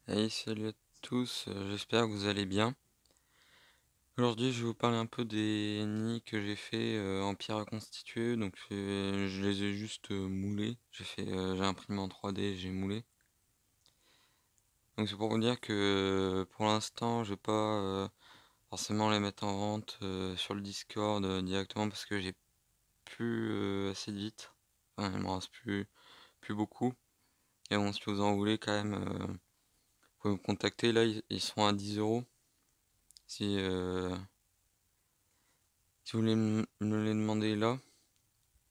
Hey, salut à tous, j'espère que vous allez bien. Aujourd'hui, je vais vous parler un peu des nids que j'ai fait en pierre reconstituée. Donc, je les ai juste moulés. J'ai imprimé en 3D, j'ai moulé. Donc, c'est pour vous dire que pour l'instant, je vais pas forcément les mettre en vente sur le Discord directement parce que j'ai plus assez de vitres. Enfin, il me reste plus beaucoup. Et bon, si vous en voulez quand même, vous pouvez me contacter. Là, ils sont à 10 euros. Si, Si vous voulez me les demander là,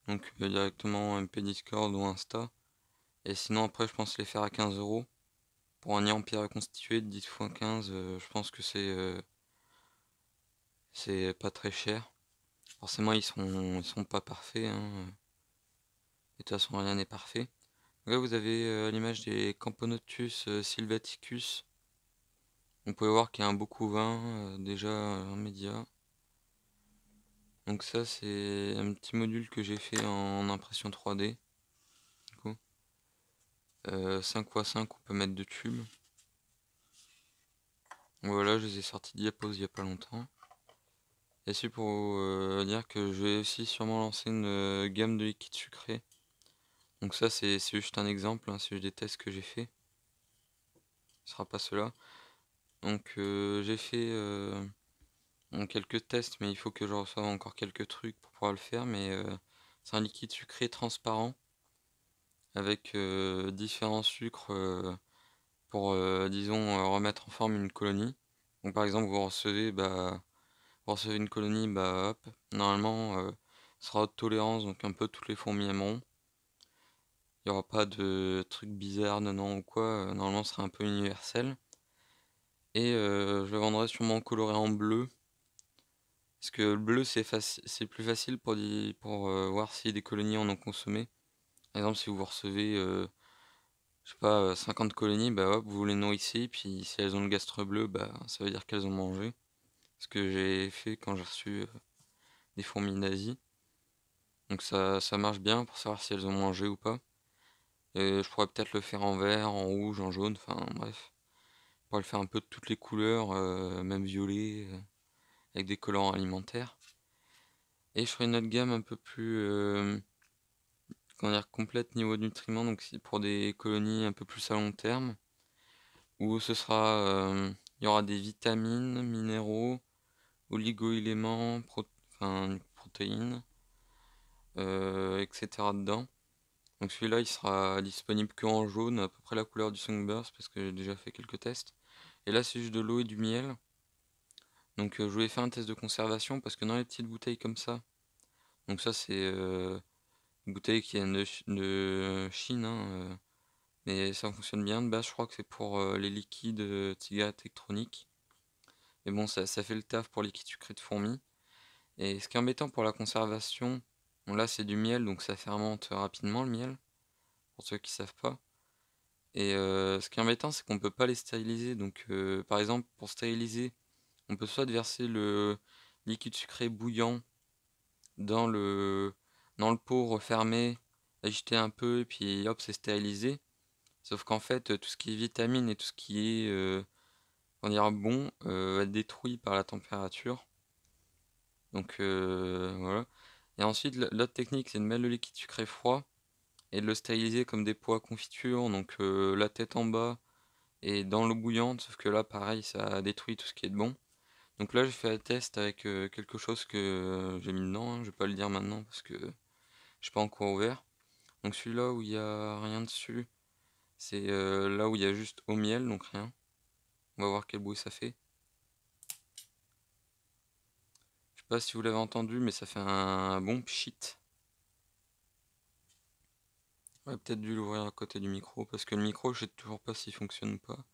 donc directement MP Discord ou Insta. Et sinon après je pense les faire à 15 euros. Pour un nid en pierre reconstituée de 10 x 15, je pense que c'est pas très cher. Forcément ils sont pas parfaits, hein. Et de toute façon rien n'est parfait. Là vous avez l'image des Camponotus sylvaticus. Vous pouvez voir qu'il y a un beau couvain déjà en média. Donc ça c'est un petit module que j'ai fait en impression 3D. 5x5 on peut mettre de tubes. Voilà, je les ai sortis de diapos il y a pas longtemps. Et c'est pour dire que je vais aussi sûrement lancer une gamme de liquide sucré. Donc ça c'est juste un exemple, hein, c'est juste des tests que j'ai fait. Ce sera pas cela. Donc j'ai fait quelques tests, mais il faut que je reçoive encore quelques trucs pour pouvoir le faire. Mais c'est un liquide sucré transparent avec différents sucres pour, disons, remettre en forme une colonie. Donc par exemple, vous recevez une colonie, bah hop, normalement, sera haute tolérance, donc un peu toutes les fourmis aimeront. Il n'y aura pas de trucs bizarres dedans ou quoi, normalement, ce sera un peu universel. Et je le vendrai sûrement coloré en bleu, parce que le bleu, c'est plus facile pour voir si des colonies en ont consommé. Par exemple, si vous recevez, je sais pas, 50 colonies, bah hop, vous les nourrissez, puis si elles ont le gastre bleu, bah ça veut dire qu'elles ont mangé. Ce que j'ai fait quand j'ai reçu des fourmis d'Asie. Donc ça marche bien pour savoir si elles ont mangé ou pas. Et je pourrais peut-être le faire en vert, en rouge, en jaune, enfin bref. Je pourrais le faire un peu de toutes les couleurs, même violet, avec des colorants alimentaires. Et je ferai une autre gamme un peu plus comment dire, complète niveau nutriments, donc pour des colonies un peu plus à long terme, où il y aura des vitamines, minéraux, oligo-éléments, enfin, protéines, etc. dedans. Donc celui-là, il sera disponible que en jaune, à peu près la couleur du Sunburst, parce que j'ai déjà fait quelques tests. Et là, c'est juste de l'eau et du miel. Donc je voulais faire un test de conservation, parce que dans les petites bouteilles comme ça, donc ça c'est une bouteille qui vient de Chine, hein, mais ça fonctionne bien. De base, je crois que c'est pour les liquides cigarettes électroniques. Mais bon, ça fait le taf pour les liquides sucrés de fourmis. Et ce qui est embêtant pour la conservation, bon là c'est du miel, donc ça fermente rapidement le miel, pour ceux qui savent pas. Et ce qui est embêtant, c'est qu'on peut pas les stériliser. Donc, par exemple, pour stériliser, on peut soit verser le liquide sucré bouillant dans le pot refermé, agiter un peu, et puis hop, c'est stérilisé. Sauf qu'en fait, tout ce qui est vitamine et tout ce qui est, on dira bon, va être détruit par la température. Donc, voilà. Et ensuite, l'autre technique, c'est de mettre le liquide sucré froid et de le stériliser comme des pots à confiture. Donc, la tête en bas et dans l'eau bouillante, sauf que là, pareil, ça détruit tout ce qui est de bon. Donc là, j'ai fait un test avec quelque chose que j'ai mis dedans, hein, je vais pas le dire maintenant parce que je suis pas encore ouvert. Donc celui-là où il y a rien dessus, c'est là où il y a juste au miel, donc rien. On va voir quel bruit ça fait. Je sais pas si vous l'avez entendu, mais ça fait un bon pchit. J'aurais peut-être dû l'ouvrir à côté du micro parce que le micro, je sais toujours pas s'il fonctionne ou pas.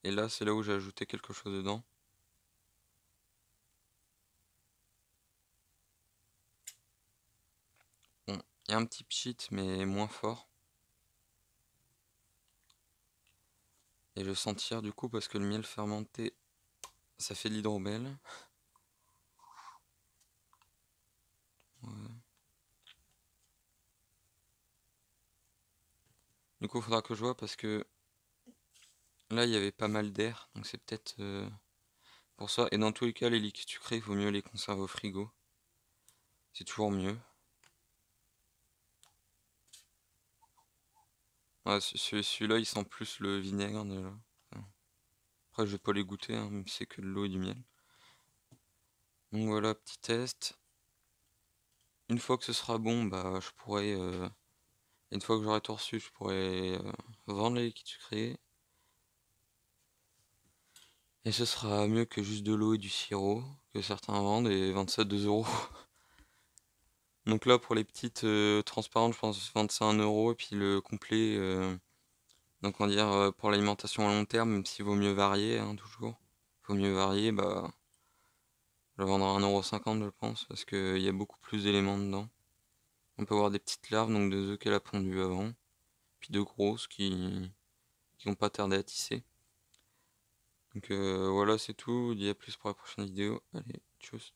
Et là, c'est là où j'ai ajouté quelque chose dedans. Bon, il y a un petit pchit, mais moins fort. Et je vais sentir du coup parce que le miel fermenté, ça fait de l'hydromel. Ouais. Du coup, il faudra que je vois parce que Là, il y avait pas mal d'air, donc c'est peut-être pour ça. Et dans tous les cas, les liquides sucrés, il vaut mieux les conserver au frigo. C'est toujours mieux. Ouais, celui-là, il sent plus le vinaigre déjà. Enfin, après, je vais pas les goûter, hein, même si c'est que de l'eau et du miel. Donc voilà, petit test. Une fois que ce sera bon, bah je pourrais, une fois que j'aurai tout reçu, je pourrais vendre les liquides sucrés. Et ce sera mieux que juste de l'eau et du sirop, que certains vendent, et vendre ça 2 euros. Donc là, pour les petites transparentes, je pense vendre ça 1 euro, et puis le complet, donc on va dire pour l'alimentation à long terme, même s'il vaut mieux varier, hein, toujours. Vaut mieux varier, bah je le vendrai à 1,50 € je pense, parce qu'il y a beaucoup plus d'éléments dedans. On peut avoir des petites larves, donc des œufs qu'elle a pondus avant, puis de grosses qui vont pas tarder à tisser. Donc voilà, c'est tout. Je vous dis à plus pour la prochaine vidéo. Allez, tchuss.